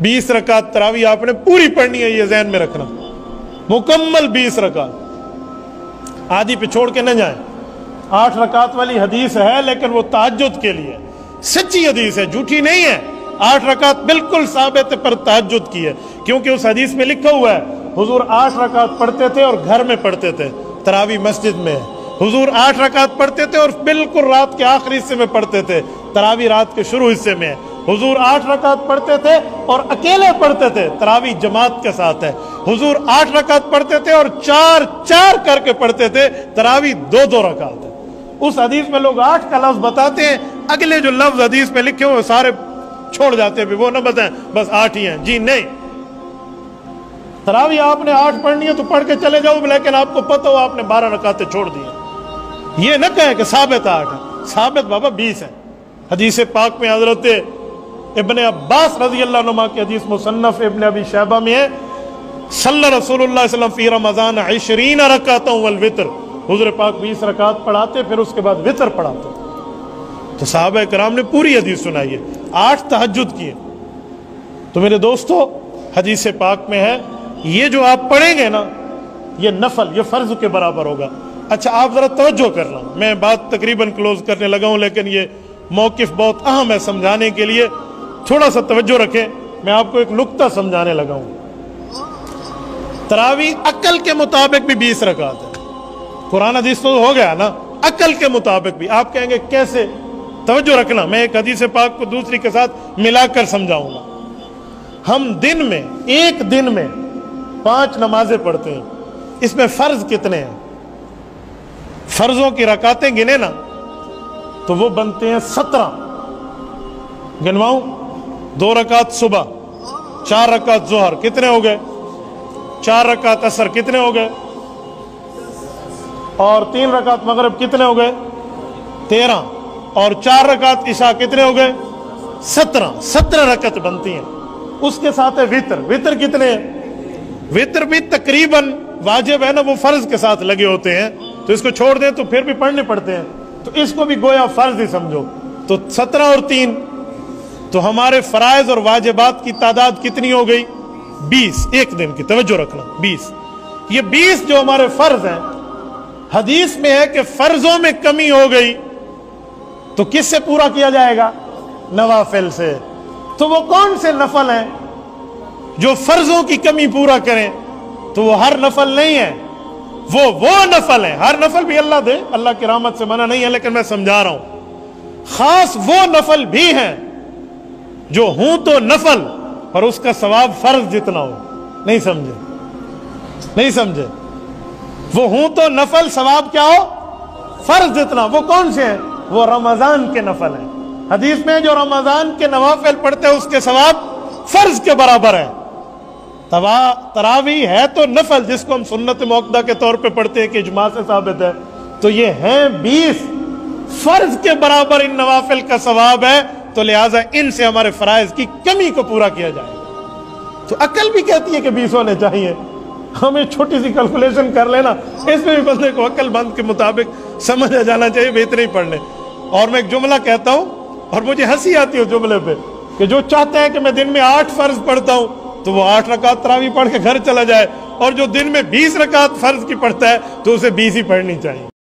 20 रकात तरावी आपने पूरी पढ़नी है, ये ज़हन में रखना, मुकम्मल 20 रकात, आधी पे छोड़ के न जाएं। 8 रकात वाली हदीस है लेकिन वो तहज्जुद के लिए, सच्ची हदीस है, झूठी नहीं है। 8 रकात बिल्कुल साबित पर तहज्जुद की है, क्योंकि उस हदीस में लिखा हुआ है हुजूर 8 रकात पढ़ते थे और घर में पढ़ते थे, तरावी मस्जिद में है। हुजूर 8 रकात पढ़ते थे और बिल्कुल रात के आखिरी हिस्से में पढ़ते थे, तरावी रात के शुरू हिस्से में है। हुजूर 8 रकात पढ़ते थे और अकेले पढ़ते थे, तरावी जमात के साथ है। हुजूर 8 रकात पढ़ते थे और 4 करके पढ़ते थे, तरावी 2 रकात है। उस हदीस में लोग 8 का लफ्ज बताते हैं, अगले जो लफ्ज हदीस में लिखे हुए सारे छोड़ जाते हैं, वो ना बताएं बस 8 ही हैं। जी नहीं, तरावी आपने 8 पढ़नी है तो पढ़ के चले जाओ, लेकिन आपको पता हो आपने 12 रकातें छोड़ दी हैं। ये न कहे कि साबित 8 है, साबित बाबा 20 है। हदीस पाक में हजरत इब्ने अब्बास रज़ी अल्लाह अन्हुमा की हदीस मुसन्नफ इब्ने अबी शैबा में है, सल्ला रसूलुल्लाह सल्लल्लाहु अलैहि वसल्लम फी रमज़ान 20 रकातन वल वितर, हुज़ूर पाक 20 रकात पढ़ाते, फिर उसके बाद वितर पढ़ाते। तो सहाबा किराम ने पूरी हदीस सुनाई है, 8 तहज्जुद किए। तो मेरे दोस्तों, हदीस पाक में है ये जो आप पढ़ेंगे ना, ये नफल, ये फर्ज के बराबर होगा। अच्छा, आप जरा तवज्जो करना, मैं बात तकरीबन क्लोज करने लगा हूं, लेकिन ये मौक़िफ़ बहुत अहम है समझाने के लिए, थोड़ा सा तवज्जो रखें। मैं आपको एक नुक्ता समझाने लगा हूं। तरावी अकल के मुताबिक भी 20 रकात है, कुरान हदीस तो हो गया ना, अकल के मुताबिक भी। आप कहेंगे कैसे? तवज्जो रखना, मैं एक हदीस पाक को दूसरी के साथ मिलाकर समझाऊंगा। हम दिन में, एक दिन में 5 नमाजें पढ़ते हैं, इसमें फर्ज कितने हैं? फर्जों की रकातें गिने ना तो वो बनते हैं 17। गिनवाऊं? 2 रकात सुबह, 4 रकात जोहर, कितने हो गए? 4 रकात असर, कितने हो गए? और 3 रकात मगरिब, कितने हो गए? 13। और 4 रकात इशा, कितने हो गए? 17 रकात बनती हैं। उसके साथ है वितर। वितर कितने हैं? वितर भी तकरीबन वाजिब है ना, वो फर्ज के साथ लगे होते हैं, तो इसको छोड़ दें तो फिर भी पढ़ने पड़ते हैं, तो इसको भी गोया फर्ज ही समझो। तो 17 और 3, तो हमारे फराइज और वाजिबात की तादाद कितनी हो गई? 20 एक दिन की। तवज्जो रखना, 20। ये 20 जो हमारे फर्ज हैं, हदीस में है कि फर्जों में कमी हो गई तो किससे पूरा किया जाएगा? नवाफिल से। तो वो कौन से नफल हैं जो फर्जों की कमी पूरा करें? तो वो हर नफल नहीं है, वो नफल है। हर नफल भी अल्लाह दे, अल्लाह की रहमत से मना नहीं है, लेकिन मैं समझा रहा हूं। खास वो नफल भी हैं जो हूं तो नफल पर उसका सवाब फर्ज जितना हो। नहीं समझे? नहीं समझे? वो हूं तो नफल, सवाब क्या हो? फर्ज जितना। वो कौन से हैं? वो रमजान के नफल हैं। हदीस में जो रमजान के नवाफिल पढ़ते हैं उसके सवाब फर्ज के बराबर है। तरावी है तो नफल, जिसको हम सुन्नत मुअक्कदा के तौर पे पढ़ते हैं कि इजमा से साबित है, तो ये हैं 20 फर्ज के बराबर इन नवाफिल का सवाब है, तो लिहाजा इनसे हमारे फराइज की कमी को पूरा किया जाएगा। तो अकल भी कहती है कि 20 होने चाहिए। हमें छोटी सी कैलकुलेशन कर लेना, इसमें भी बंदे को अकल बंद के मुताबिक समझ आ जाना चाहिए, बेहतर ही पढ़ने। और मैं एक जुमला कहता हूं और मुझे हंसी आती है जुमले पे, कि जो चाहते हैं कि मैं दिन में 8 फर्ज पढ़ता हूं तो वो 8 रकात तरावी पढ़ के घर चला जाए, और जो दिन में 20 रकात फर्ज की पढ़ता है तो उसे 20 ही पढ़नी चाहिए।